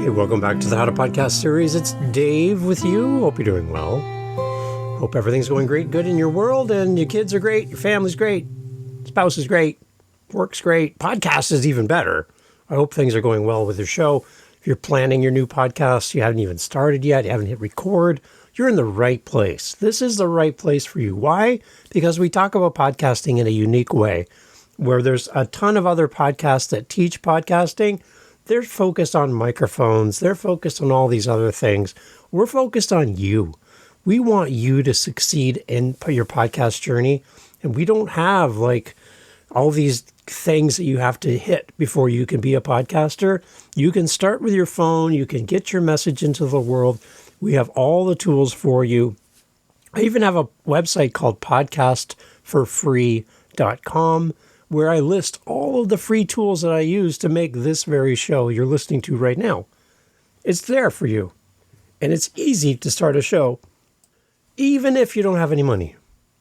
Hey, welcome back to the How to Podcast series. It's Dave with you. Hope you're doing well. Hope everything's going good in your world, and your kids are great, your family's great, spouse is great, work's great, podcast is even better. I hope things are going well with your show. If you're planning your new podcast, you haven't even started yet, you haven't hit record, you're in the right place. This is the right place for you. Why? Because we talk about podcasting in a unique way, where there's a ton of other podcasts that teach podcasting. They're focused on microphones. They're focused on all these other things. We're focused on you. We want you to succeed in your podcast journey. And we don't have like all these things that you have to hit before you can be a podcaster. You can start with your phone. You can get your message into the world. We have all the tools for you. I even have a website called podcastforfree.com, where I list all of the free tools that I use to make this very show you're listening to right now. It's there for you. And it's easy to start a show, even if you don't have any money.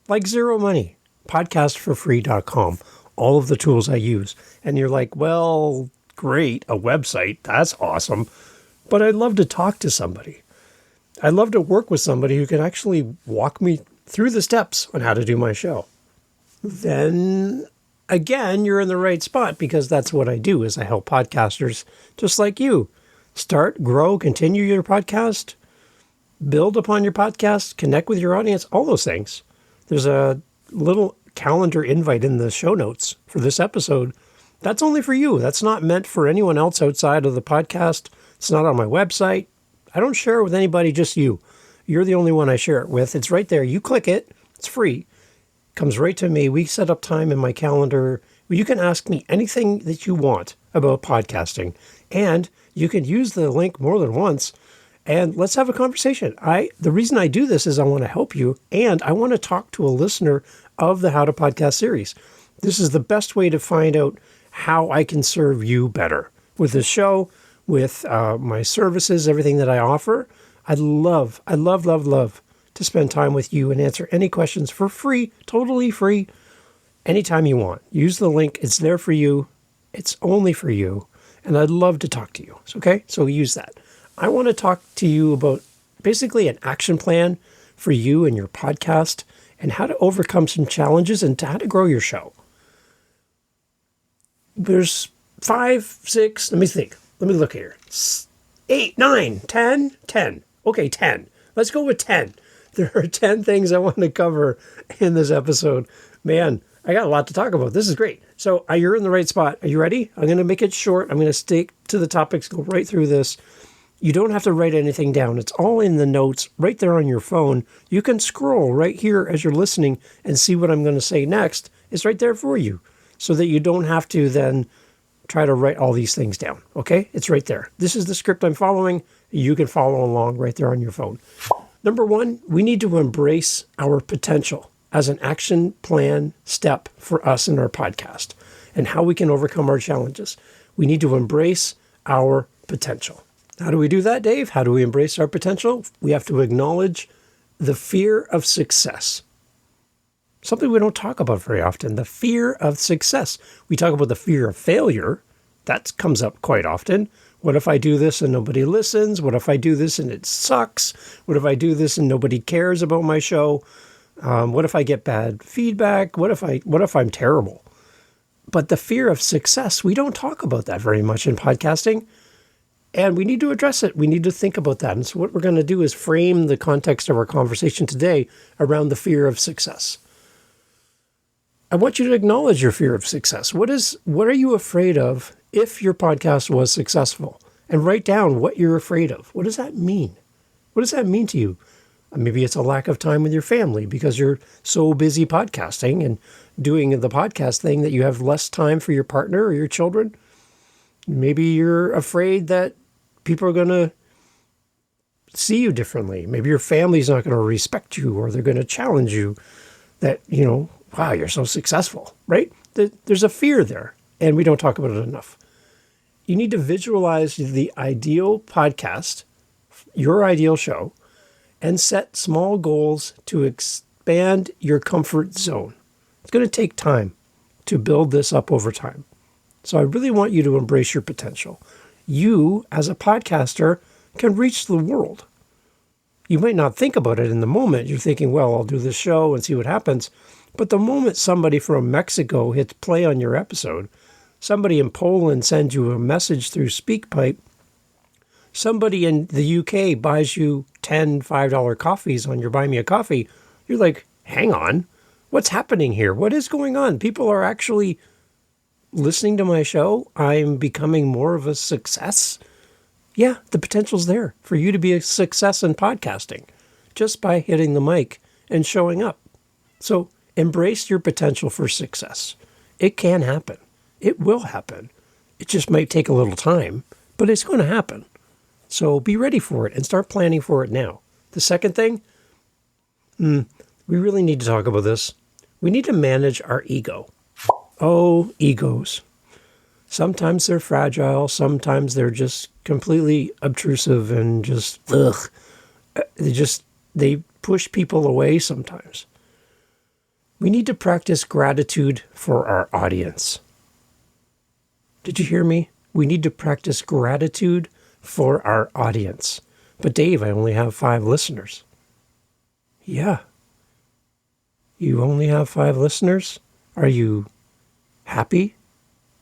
Like zero money. Podcastforfree.com. All of the tools I use. And you're like, well, great, a website. That's awesome. But I'd love to talk to somebody. I'd love to work with somebody who can actually walk me through the steps on how to do my show. Then again, you're in the right spot, because that's what I do, is I help podcasters just like you start, grow, continue your podcast, build upon your podcast, connect with your audience, all those things. There's a little calendar invite in the show notes for this episode. That's only for you. That's not meant for anyone else outside of the podcast. It's not on my website. I don't share it with anybody, just you. You're the only one I share it with. It's right there. You click it. It's free. Comes right to me. We set up time in my calendar. You can ask me anything that you want about podcasting, and you can use the link more than once, and let's have a conversation. The reason I do this is I want to help you, and I want to talk to a listener of the How to Podcast series. This is the best way to find out how I can serve you better with this show, with my services, everything that I offer. I love to spend time with you and answer any questions for free, totally free, anytime you want. Use the link. It's there for you. It's only for you. And I'd love to talk to you. Okay? So use that. I want to talk to you about basically an action plan for you and your podcast, and how to overcome some challenges and how to grow your show. There's 5, 6, let me think. Let me look here. 8, 9, 10, 10. Okay, 10. Let's go with 10. There are 10 things I want to cover in this episode. Man, I got a lot to talk about. This is great. So you're in the right spot. Are you ready? I'm going to make it short. I'm going to stick to the topics, go right through this. You don't have to write anything down. It's all in the notes right there on your phone. You can scroll right here as you're listening and see what I'm going to say next. It's right there for you, so that you don't have to then try to write all these things down. Okay? It's right there. This is the script I'm following. You can follow along right there on your phone. Number 1, we need to embrace our potential as an action plan step for us in our podcast, and how we can overcome our challenges. We need to embrace our potential. How do we do that, Dave? How do we embrace our potential? We have to acknowledge the fear of success. Something we don't talk about very often, the fear of success. We talk about the fear of failure. That comes up quite often. What if I do this and nobody listens? What if I do this and it sucks? What if I do this and nobody cares about my show? What if I get bad feedback? What if I'm terrible? But the fear of success, we don't talk about that very much in podcasting. And we need to address it. We need to think about that. And so what we're going to do is frame the context of our conversation today around the fear of success. I want you to acknowledge your fear of success. What are you afraid of if your podcast was successful? And write down what you're afraid of. What does that mean? What does that mean to you? Maybe it's a lack of time with your family because you're so busy podcasting and doing the podcast thing that you have less time for your partner or your children. Maybe you're afraid that people are going to see you differently. Maybe your family's not going to respect you, or they're going to challenge you that, wow, you're so successful, right? There's a fear there, and we don't talk about it enough. You need to visualize the ideal podcast, your ideal show, and set small goals to expand your comfort zone. It's going to take time to build this up over time. So I really want you to embrace your potential. you, as a podcaster, can reach the world. You might not think about it in the moment. You're thinking, well, I'll do this show and see what happens. But the moment somebody from Mexico hits play on your episode, somebody in Poland sends you a message through SpeakPipe, somebody in the UK buys you 10 $5 coffees on your Buy Me a Coffee, you're like, hang on, what's happening here? What is going on? People are actually listening to my show. I'm becoming more of a success. Yeah, the potential's there for you to be a success in podcasting just by hitting the mic and showing up. So embrace your potential for success. It can happen. It will happen. It just might take a little time, but it's going to happen. So be ready for it and start planning for it now. The second thing, we really need to talk about this. We need to manage our ego. Oh, egos. Sometimes they're fragile. Sometimes they're just completely obtrusive and just, they push people away sometimes. We need to practice gratitude for our audience. Did you hear me? We need to practice gratitude for our audience. But Dave, I only have 5 listeners. Yeah. You only have 5 listeners? Are you happy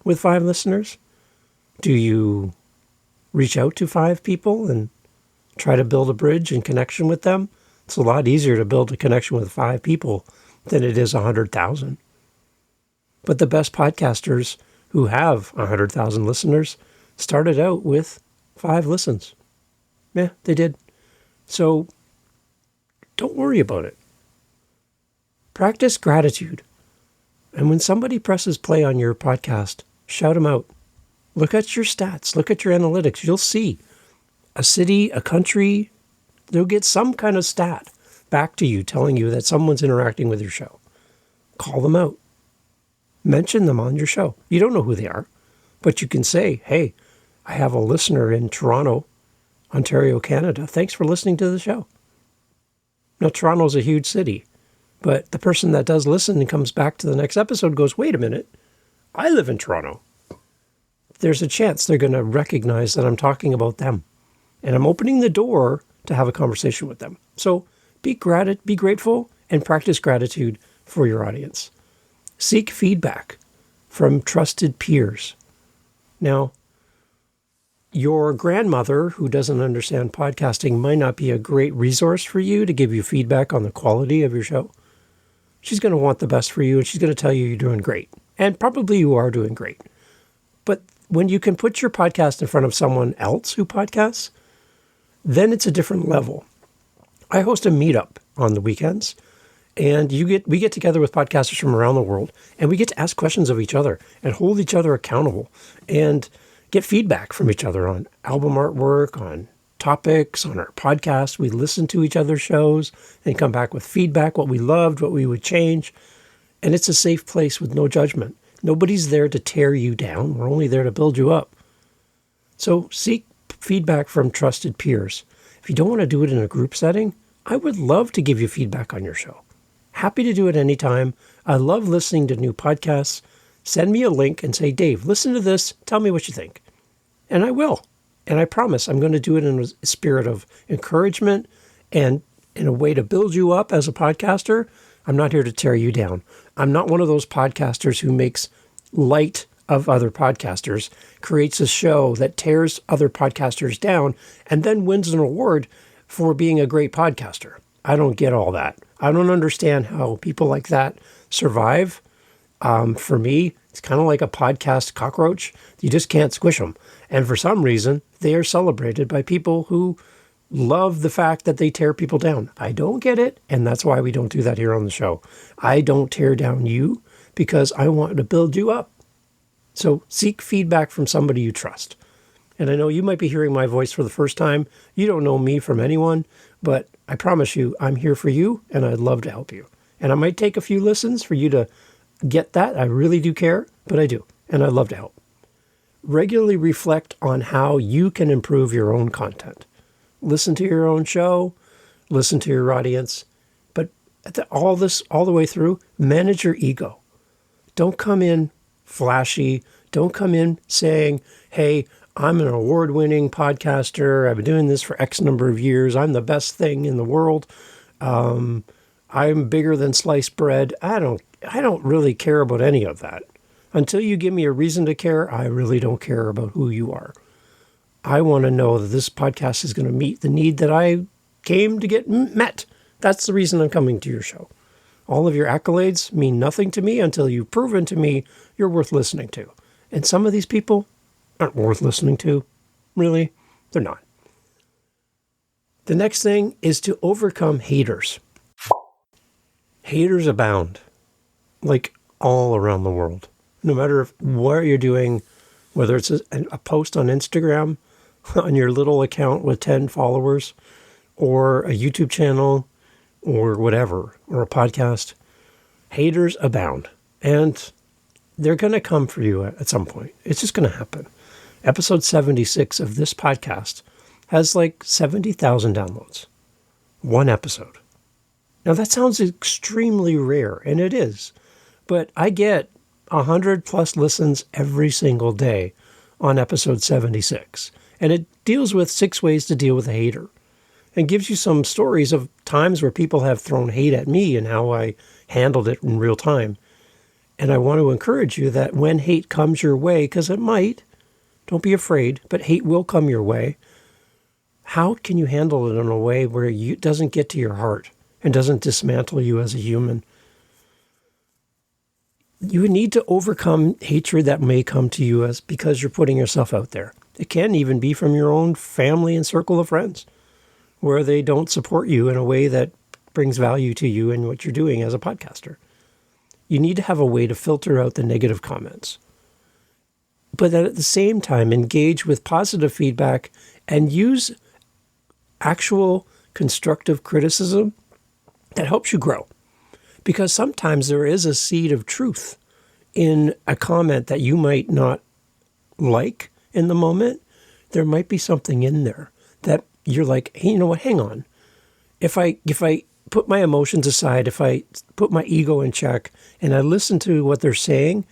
with 5 listeners? Do you reach out to 5 people and try to build a bridge and connection with them? It's a lot easier to build a connection with 5 people than it is 100,000. But the best podcasters who have 100,000 listeners started out with 5 listens. Yeah, they did. So don't worry about it. Practice gratitude. And when somebody presses play on your podcast, shout them out. Look at your stats. Look at your analytics. You'll see a city, a country, they'll get some kind of stat back to you telling you that someone's interacting with your show. Call them out. Mention them on your show. You don't know who they are, but you can say, hey, I have a listener in Toronto, Ontario, Canada. Thanks for listening to the show. Now, Toronto's a huge city, but the person that does listen and comes back to the next episode goes, wait a minute, I live in Toronto. There's a chance they're going to recognize that I'm talking about them. And I'm opening the door to have a conversation with them. So be grateful, and practice gratitude for your audience. Seek feedback from trusted peers. Now, your grandmother who doesn't understand podcasting might not be a great resource for you to give you feedback on the quality of your show. She's going to want the best for you, and she's going to tell you you're doing great. And probably you are doing great. But when you can put your podcast in front of someone else who podcasts, then it's a different level. I host a meetup on the weekends, and we get together with podcasters from around the world, and we get to ask questions of each other and hold each other accountable and get feedback from each other on album artwork, on topics, on our podcast. We listen to each other's shows and come back with feedback, what we loved, what we would change. And it's a safe place with no judgment. Nobody's there to tear you down. We're only there to build you up. So seek feedback from trusted peers. If you don't want to do it in a group setting, I would love to give you feedback on your show. Happy to do it anytime. I love listening to new podcasts. Send me a link and say, Dave, listen to this. Tell me what you think. And I will. And I promise I'm going to do it in a spirit of encouragement and in a way to build you up as a podcaster. I'm not here to tear you down. I'm not one of those podcasters who makes light of other podcasters, creates a show that tears other podcasters down, and then wins an award for being a great podcaster. I don't get all that. I don't understand how people like that survive. For me, it's kind of like a podcast cockroach. You just can't squish them. And for some reason, they are celebrated by people who love the fact that they tear people down. I don't get it, and that's why we don't do that here on the show. I don't tear down you because I want to build you up. So seek feedback from somebody you trust. And I know you might be hearing my voice for the first time. You don't know me from anyone, but I promise you, I'm here for you, and I'd love to help you. And I might take a few listens for you to get that. I really do care, but I do, and I'd love to help. Regularly reflect on how you can improve your own content. Listen to your own show, listen to your audience, but all the way through, manage your ego. Don't come in flashy. Don't come in saying, hey, I'm an award-winning podcaster. I've been doing this for X number of years. I'm the best thing in the world. I'm bigger than sliced bread. I don't really care about any of that. Until you give me a reason to care, I really don't care about who you are. I want to know that this podcast is going to meet the need that I came to get met. That's the reason I'm coming to your show. All of your accolades mean nothing to me until you've proven to me you're worth listening to. And some of these people aren't worth listening to. Really, they're not. The next thing is to overcome haters. Haters abound, like all around the world. No matter what you're doing, whether it's a post on Instagram, on your little account with 10 followers, or a YouTube channel, or whatever, or a podcast, haters abound. And they're going to come for you at some point. It's just going to happen. Episode 76 of this podcast has like 70,000 downloads. One episode. Now that sounds extremely rare, and it is. But I get 100 plus listens every single day on episode 76. And it deals with 6 ways to deal with a hater. And gives you some stories of times where people have thrown hate at me and how I handled it in real time. And I want to encourage you that when hate comes your way, because it might, don't be afraid, but hate will come your way. How can you handle it in a way where it doesn't get to your heart and doesn't dismantle you as a human? You need to overcome hatred that may come to you because you're putting yourself out there. It can even be from your own family and circle of friends, where they don't support you in a way that brings value to you and what you're doing as a podcaster. You need to have a way to filter out the negative comments. But then at the same time, engage with positive feedback and use actual constructive criticism that helps you grow. Because sometimes there is a seed of truth in a comment that you might not like in the moment. There might be something in there that you're like, hey, you know what, hang on. If I put my emotions aside, if I put my ego in check and I listen to what they're saying,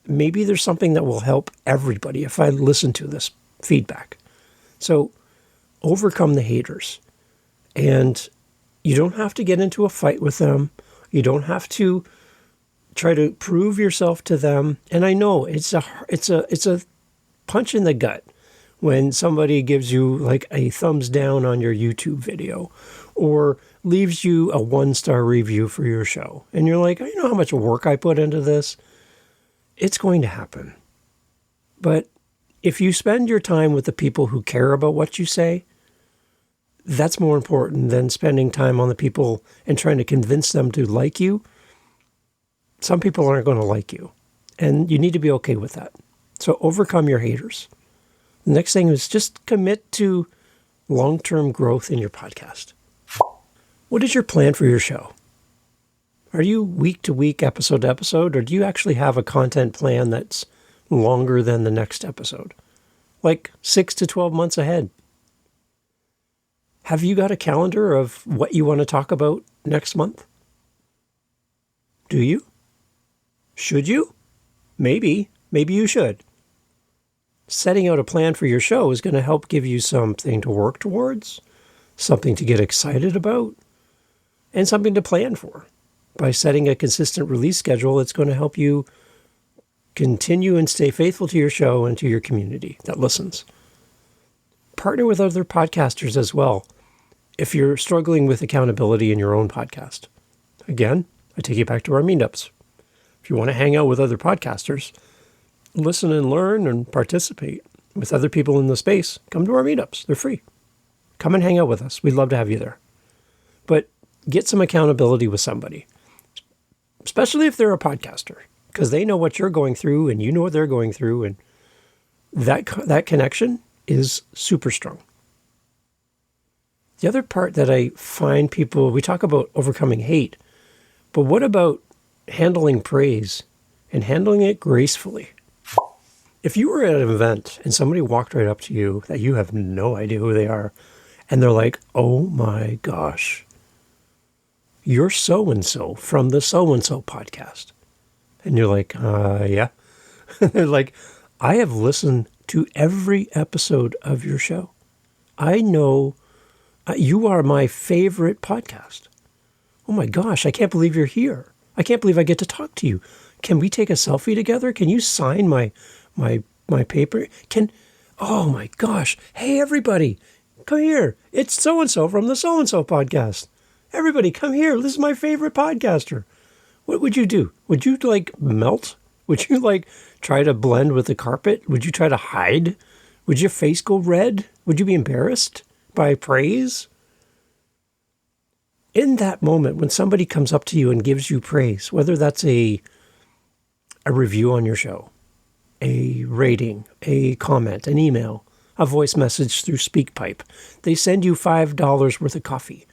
maybe there's something that will help everybody if I listen to this feedback. So overcome the haters. And you don't have to get into a fight with them. You don't have to try to prove yourself to them. And I know it's a punch in the gut when somebody gives you like a thumbs down on your YouTube video or leaves you a 1-star review for your show. And you're like, you know how much work I put into this? It's going to happen. But if you spend your time with the people who care about what you say, that's more important than spending time on the people and trying to convince them to like you. Some people aren't going to like you, and you need to be okay with that. So overcome your haters. The next thing is just commit to long-term growth in your podcast. What is your plan for your show? Are you week to week, episode to episode, or do you actually have a content plan that's longer than the next episode? Like 6 to 12 months ahead? Have you got a calendar of what you want to talk about next month? Do you? Should you? Maybe. Maybe you should. Setting out a plan for your show is going to help give you something to work towards, something to get excited about, and something to plan for. By setting a consistent release schedule, it's going to help you continue and stay faithful to your show and to your community that listens. Partner with other podcasters as well if you're struggling with accountability in your own podcast. Again, I take you back to our meetups. If you want to hang out with other podcasters, listen and learn and participate with other people in the space, come to our meetups. They're free. Come and hang out with us. We'd love to have you there. But get some accountability with somebody, especially if they're a podcaster, because they know what you're going through and you know what they're going through. And that connection is super strong. The other part that I find people, we talk about overcoming hate, but what about handling praise and handling it gracefully? If you were at an event and somebody walked right up to you that you have no idea who they are, and they're like, oh my gosh, you're so-and-so from the so-and-so podcast. And you're like, yeah. They're like, I have listened to every episode of your show. I know you are my favorite podcast. Oh my gosh, I can't believe you're here. I can't believe I get to talk to you. Can we take a selfie together? Can you sign my paper? Oh my gosh. Hey, everybody, come here. It's so-and-so from the so-and-so podcast. Everybody, come here. This is my favorite podcaster. What would you do? Would you melt? Would you try to blend with the carpet? Would you try to hide? Would your face go red? Would you be embarrassed by praise? In that moment, when somebody comes up to you and gives you praise, whether that's a review on your show, a rating, a comment, an email, a voice message through SpeakPipe, they send you $5 worth of coffee.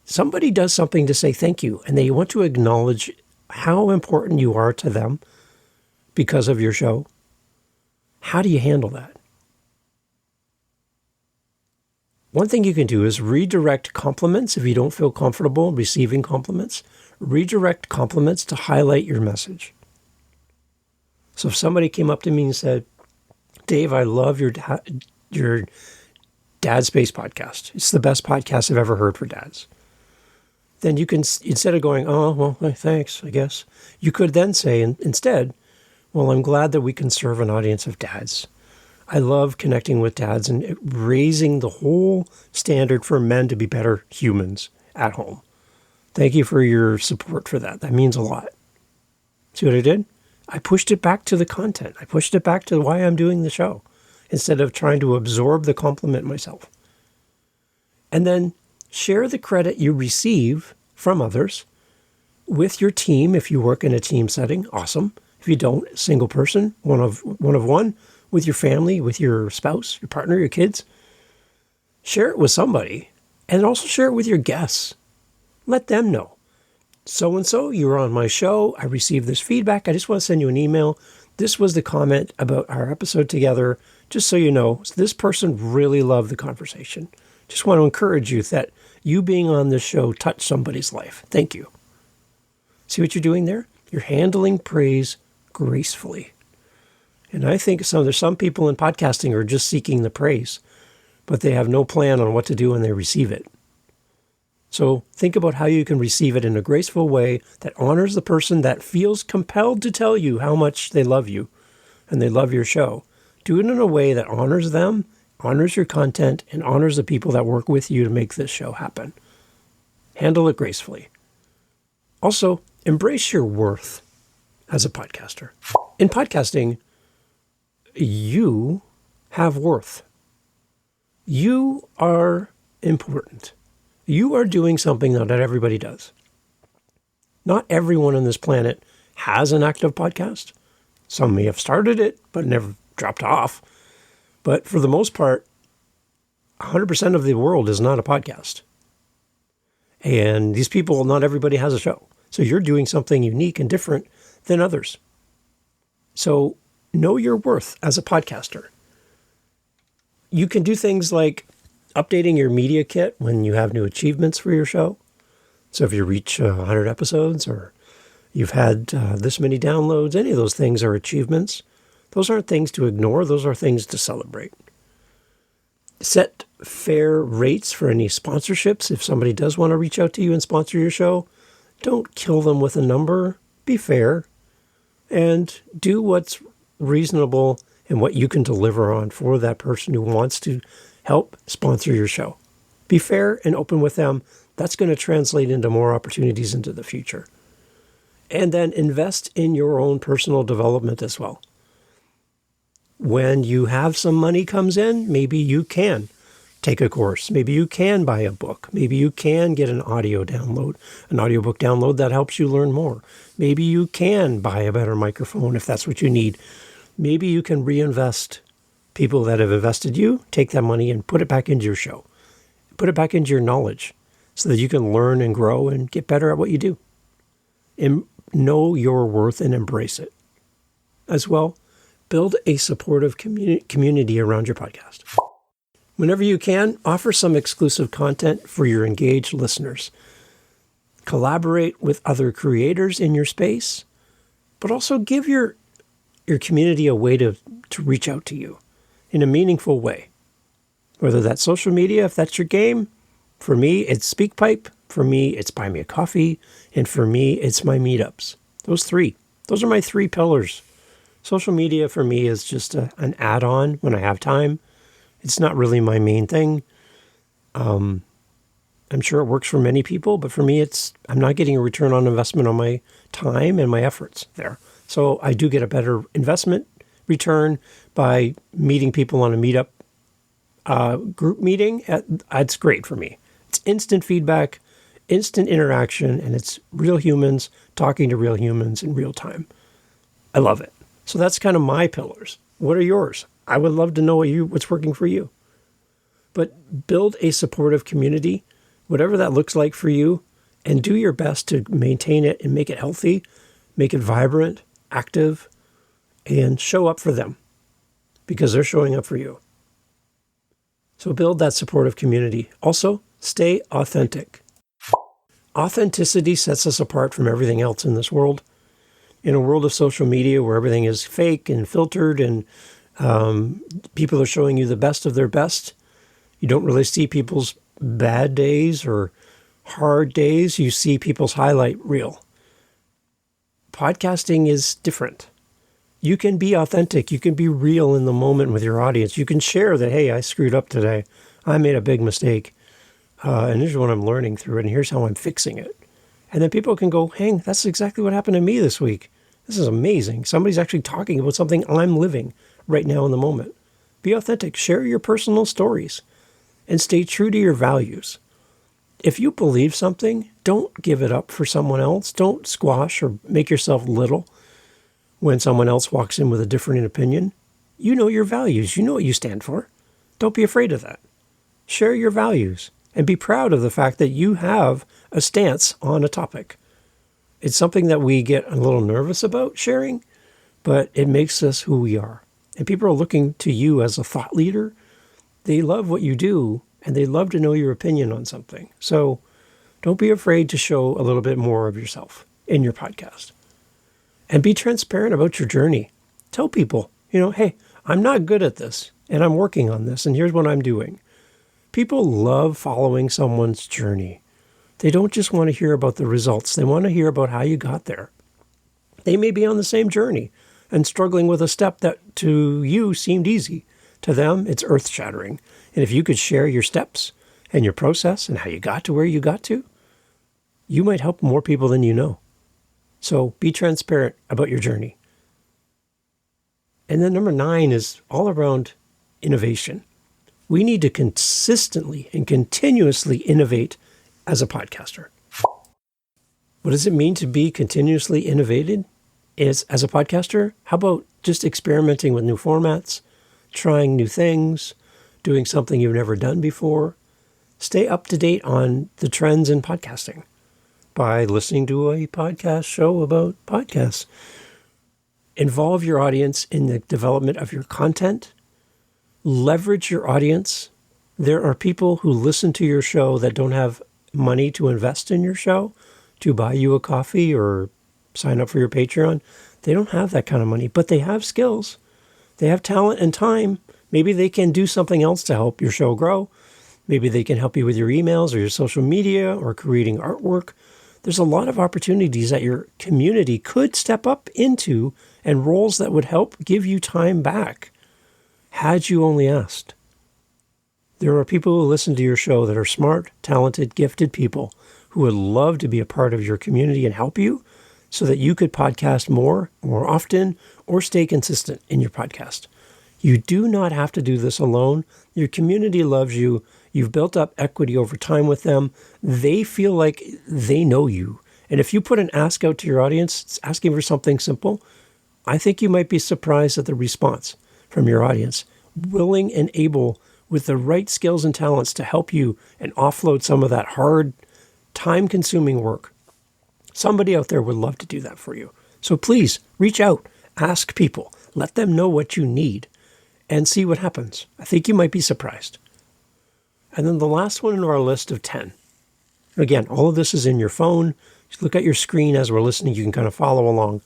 Somebody does something to say thank you, and they want to acknowledge how important you are to them because of your show. How do you handle that? One thing you can do is redirect compliments if you don't feel comfortable receiving compliments. Redirect compliments to highlight your message. So if somebody came up to me and said, Dave, I love your Dad Space podcast. It's the best podcast I've ever heard for dads. Then you can, instead of going, oh, well, thanks, I guess, you could then say instead, well, I'm glad that we can serve an audience of dads. I love connecting with dads and raising the whole standard for men to be better humans at home. Thank you for your support for that. That means a lot. See what I did? I pushed it back to the content. I pushed it back to why I'm doing the show instead of trying to absorb the compliment myself. And then share the credit you receive from others with your team. If you work in a team setting, awesome. If you don't, single person, one of one, with your family, with your spouse, your partner, your kids, share it with somebody and also share it with your guests. Let them know. So-and-so, you were on my show. I received this feedback. I just want to send you an email. This was the comment about our episode together. Just so you know, this person really loved the conversation. Just want to encourage you that you being on this show touched somebody's life. Thank you. See what you're doing there? You're handling praise gracefully. And I think there's some people in podcasting who are just seeking the praise, but they have no plan on what to do when they receive it. So think about how you can receive it in a graceful way that honors the person that feels compelled to tell you how much they love you and they love your show. Do it in a way that honors them, honors your content, and honors the people that work with you to make this show happen. Handle it gracefully. Also, embrace your worth as a podcaster. In podcasting, you have worth. You are important. You are doing something that not everybody does. Not everyone on this planet has an active podcast. Some may have started it, but never dropped off. But for the most part, 100% of the world is not a podcast. And these people, not everybody has a show. So you're doing something unique and different than others. So know your worth as a podcaster. You can do things like updating your media kit when you have new achievements for your show. So if you reach 100 episodes or you've had this many downloads, any of those things are achievements. Those aren't things to ignore. Those are things to celebrate. Set fair rates for any sponsorships. If somebody does want to reach out to you and sponsor your show, don't kill them with a number. Be fair and do what's reasonable and what you can deliver on for that person who wants to help sponsor your show. Be fair and open with them. That's going to translate into more opportunities into the future. And then invest in your own personal development as well. When you have some money comes in, maybe you can take a course. Maybe you can buy a book. Maybe you can get an audio download, an audiobook download that helps you learn more. Maybe you can buy a better microphone if that's what you need. Maybe you can reinvest. People that have invested you, take that money and put it back into your show. Put it back into your knowledge so that you can learn and grow and get better at what you do. And know your worth and embrace it. As well, build a supportive community around your podcast. Whenever you can, offer some exclusive content for your engaged listeners. Collaborate with other creators in your space, but also give your community a way to reach out to you. in a meaningful way. Whether that's social media, if that's your game. For me, it's SpeakPipe. For me, it's Buy Me a Coffee. And for me, it's my meetups. Those three. Those are my three pillars. Social media for me is just an add-on when I have time. It's not really my main thing. I'm sure it works for many people, but for me, I'm not getting a return on investment on my time and my efforts there. So I do get a better investment return by meeting people on a meetup group meeting. It's great for me. It's instant feedback, instant interaction, and it's real humans talking to real humans in real time. I love it. So that's kind of my pillars. What are yours? I would love to know what's working for you. But build a supportive community, whatever that looks like for you, and do your best to maintain it and make it healthy, make it vibrant, active, and show up for them because they're showing up for you. So build that supportive community. Also, stay authentic. Authenticity sets us apart from everything else in this world. In a world of social media where everything is fake and filtered and people are showing you the best of their best, you don't really see people's bad days or hard days. You see people's highlight reel. Podcasting is different. You can be authentic. You can be real in the moment with your audience. You can share that, hey, I screwed up today. I made a big mistake. And here's what I'm learning through it. And here's how I'm fixing it. And then people can go, hey, that's exactly what happened to me this week. This is amazing. Somebody's actually talking about something I'm living right now in the moment. Be authentic. Share your personal stories and stay true to your values. If you believe something, don't give it up for someone else. Don't squash or make yourself little when someone else walks in with a different opinion. You know your values. You know what you stand for. Don't be afraid of that. Share your values and be proud of the fact that you have a stance on a topic. It's something that we get a little nervous about sharing, but it makes us who we are. And people are looking to you as a thought leader. They love what you do, and they love to know your opinion on something. So don't be afraid to show a little bit more of yourself in your podcast. And be transparent about your journey. Tell people, hey, I'm not good at this, and I'm working on this, and here's what I'm doing. People love following someone's journey. They don't just want to hear about the results. They want to hear about how you got there. They may be on the same journey and struggling with a step that to you seemed easy. To them, it's earth-shattering. And if you could share your steps and your process and how you got to where you got to, you might help more people than you know. So be transparent about your journey. And then number 9 is all around innovation. We need to consistently and continuously innovate as a podcaster. What does it mean to be continuously innovated as a podcaster? How about just experimenting with new formats, trying new things, doing something you've never done before? Stay up to date on the trends in podcasting by listening to a podcast show about podcasts. Involve your audience in the development of your content. Leverage your audience. There are people who listen to your show that don't have money to invest in your show, to buy you a coffee or sign up for your Patreon. They don't have that kind of money, but they have skills. They have talent and time. Maybe they can do something else to help your show grow. Maybe they can help you with your emails or your social media or creating artwork. There's a lot of opportunities that your community could step up into and roles that would help give you time back had you only asked. There are people who listen to your show that are smart, talented, gifted people who would love to be a part of your community and help you so that you could podcast more often, or stay consistent in your podcast. You do not have to do this alone. Your community loves you. You've built up equity over time with them. They feel like they know you. And if you put an ask out to your audience, asking for something simple, I think you might be surprised at the response from your audience, willing and able with the right skills and talents to help you and offload some of that hard, time-consuming work. Somebody out there would love to do that for you. So please reach out, ask people, let them know what you need, and see what happens. I think you might be surprised. And then the last one in our list of 10. Again, all of this is in your phone. Just look at your screen as we're listening. You can kind of follow along.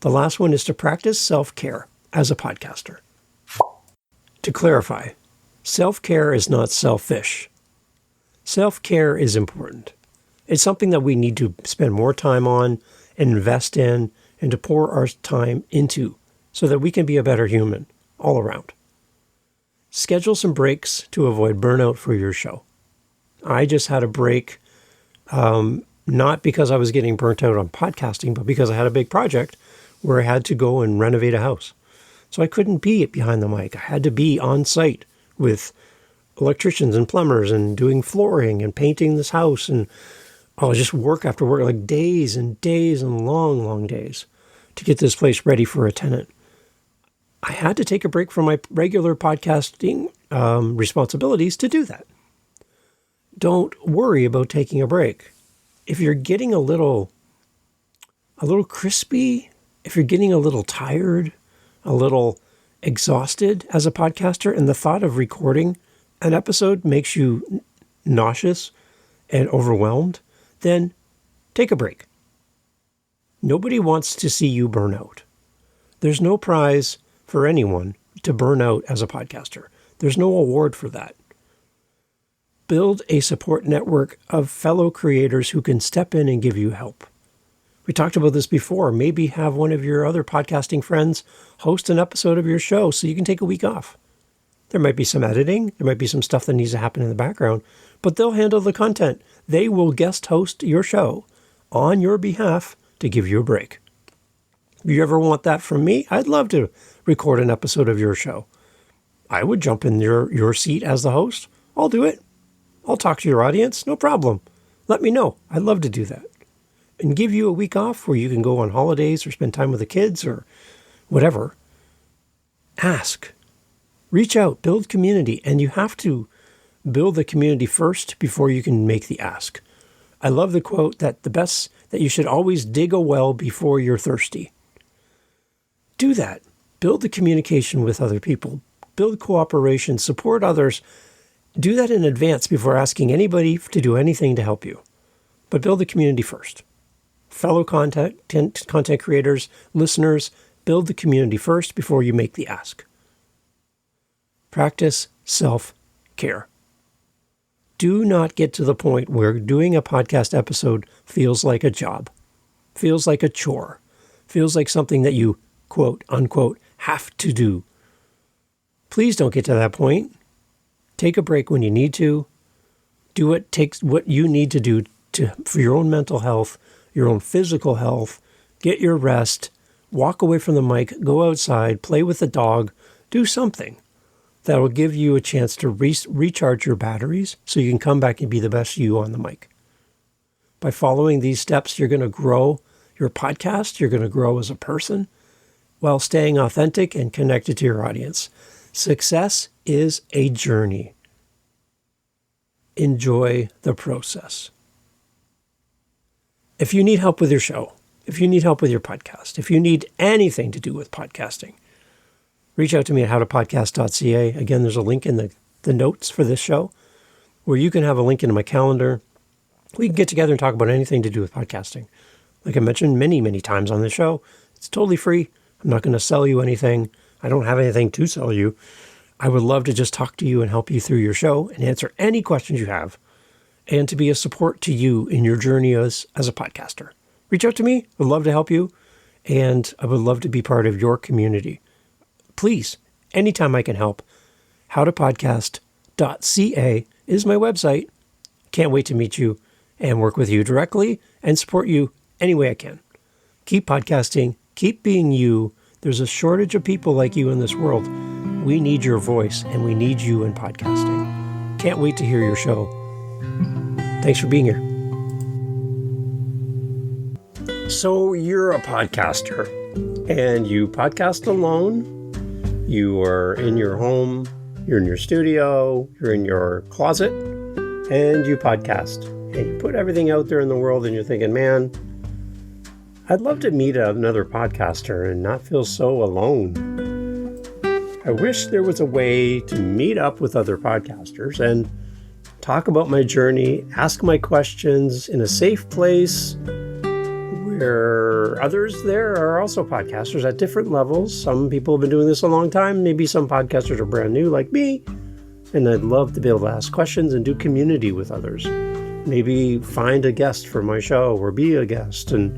The last one is to practice self-care as a podcaster. To clarify, self-care is not selfish. Self-care is important. It's something that we need to spend more time on and invest in and to pour our time into so that we can be a better human all around. Schedule some breaks to avoid burnout for your show. I just had a break, not because I was getting burnt out on podcasting, but because I had a big project where I had to go and renovate a house. So I couldn't be behind the mic. I had to be on site with electricians and plumbers and doing flooring and painting this house and just work after work, like days and days and long, long days to get this place ready for a tenant. I had to take a break from my regular podcasting responsibilities to do that. Don't worry about taking a break. If you're getting a little crispy, if you're getting a little tired, a little exhausted as a podcaster, and the thought of recording an episode makes you nauseous and overwhelmed, then take a break. Nobody wants to see you burn out. There's no prize for anyone to burn out as a podcaster. There's no award for that. Build a support network of fellow creators who can step in and give you help. We talked about this before. Maybe have one of your other podcasting friends host an episode of your show so you can take a week off. There might be some editing. There might be some stuff that needs to happen in the background, but they'll handle the content. They will guest host your show on your behalf to give you a break. If you ever want that from me, I'd love to record an episode of your show. I would jump in your seat as the host. I'll do it. I'll talk to your audience. No problem. Let me know. I'd love to do that. And give you a week off where you can go on holidays or spend time with the kids or whatever. Ask. Reach out. Build community. And you have to build the community first before you can make the ask. I love the quote that you should always dig a well before you're thirsty. Do that. Build the communication with other people. Build cooperation. Support others. Do that in advance before asking anybody to do anything to help you. But build the community first. Fellow content creators, listeners, build the community first before you make the ask. Practice self-care. Do not get to the point where doing a podcast episode feels like a job, feels like a chore, feels like something that you, quote, unquote, have to do. Please don't get to that point. Take a break when you need to. Do what takes what you need to do for your own mental health, your own physical health. Get your rest. Walk away from the mic. Go outside. Play with the dog. Do something that will give you a chance to recharge your batteries so you can come back and be the best you on the mic. By following these steps, you're going to grow your podcast. You're going to grow as a person while staying authentic and connected to your audience. Success is a journey. Enjoy the process. If you need help with your show, if you need help with your podcast, if you need anything to do with podcasting, reach out to me at howtopodcast.ca. Again, there's a link in the notes for this show where you can have a link into my calendar. We can get together and talk about anything to do with podcasting. Like I mentioned many, many times on the show, it's totally free. I'm not going to sell you anything. I don't have anything to sell you. I would love to just talk to you and help you through your show and answer any questions you have and to be a support to you in your journey as a podcaster. Reach out to me. I'd love to help you, and I would love to be part of your community. Please, anytime I can help, howtopodcast.ca is my website. Can't wait to meet you and work with you directly and support you any way I can. Keep podcasting. Keep being you. There's a shortage of people like you in this world. We need your voice, and we need you in podcasting. Can't wait to hear your show. Thanks for being here. So you're a podcaster, and you podcast alone. You are in your home, you're in your studio, you're in your closet, and you podcast. And you put everything out there in the world, and you're thinking, man, I'd love to meet another podcaster and not feel so alone. I wish there was a way to meet up with other podcasters and talk about my journey, ask my questions in a safe place where others there are also podcasters at different levels. Some people have been doing this a long time. Maybe some podcasters are brand new like me. And I'd love to be able to ask questions and do community with others. Maybe find a guest for my show or be a guest and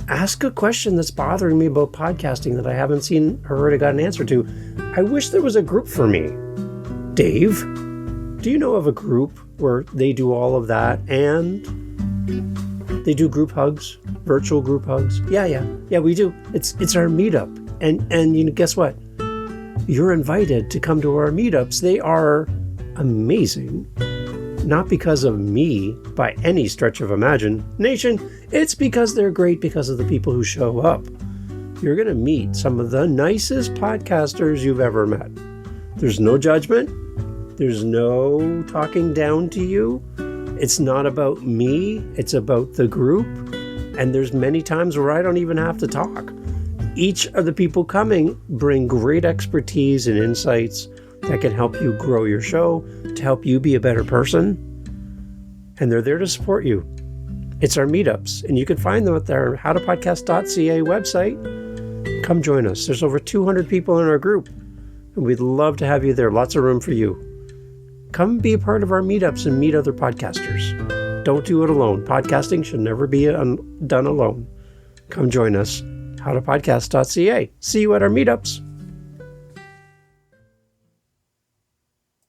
ask a question that's bothering me about podcasting that I haven't seen or heard or got an answer to. I wish there was a group for me. Dave, do you know of a group where they do all of that and they do group hugs, virtual group hugs? Yeah, we do. It's our meetup. And you know, guess what? You're invited to come to our meetups. They are amazing. Not because of me by any stretch of imagination. It's because they're great because of the people who show up. You're going to meet some of the nicest podcasters you've ever met. There's no judgment. There's no talking down to you. It's not about me. It's about the group. And there's many times where I don't even have to talk. Each of the people coming bring great expertise and insights that can help you grow your show, to help you be a better person. And they're there to support you. It's our meetups, and you can find them at their howtopodcast.ca website. Come join us. There's over 200 people in our group, and we'd love to have you there. Lots of room for you. Come be a part of our meetups and meet other podcasters. Don't do it alone. Podcasting should never be done alone. Come join us. howtopodcast.ca. See you at our meetups.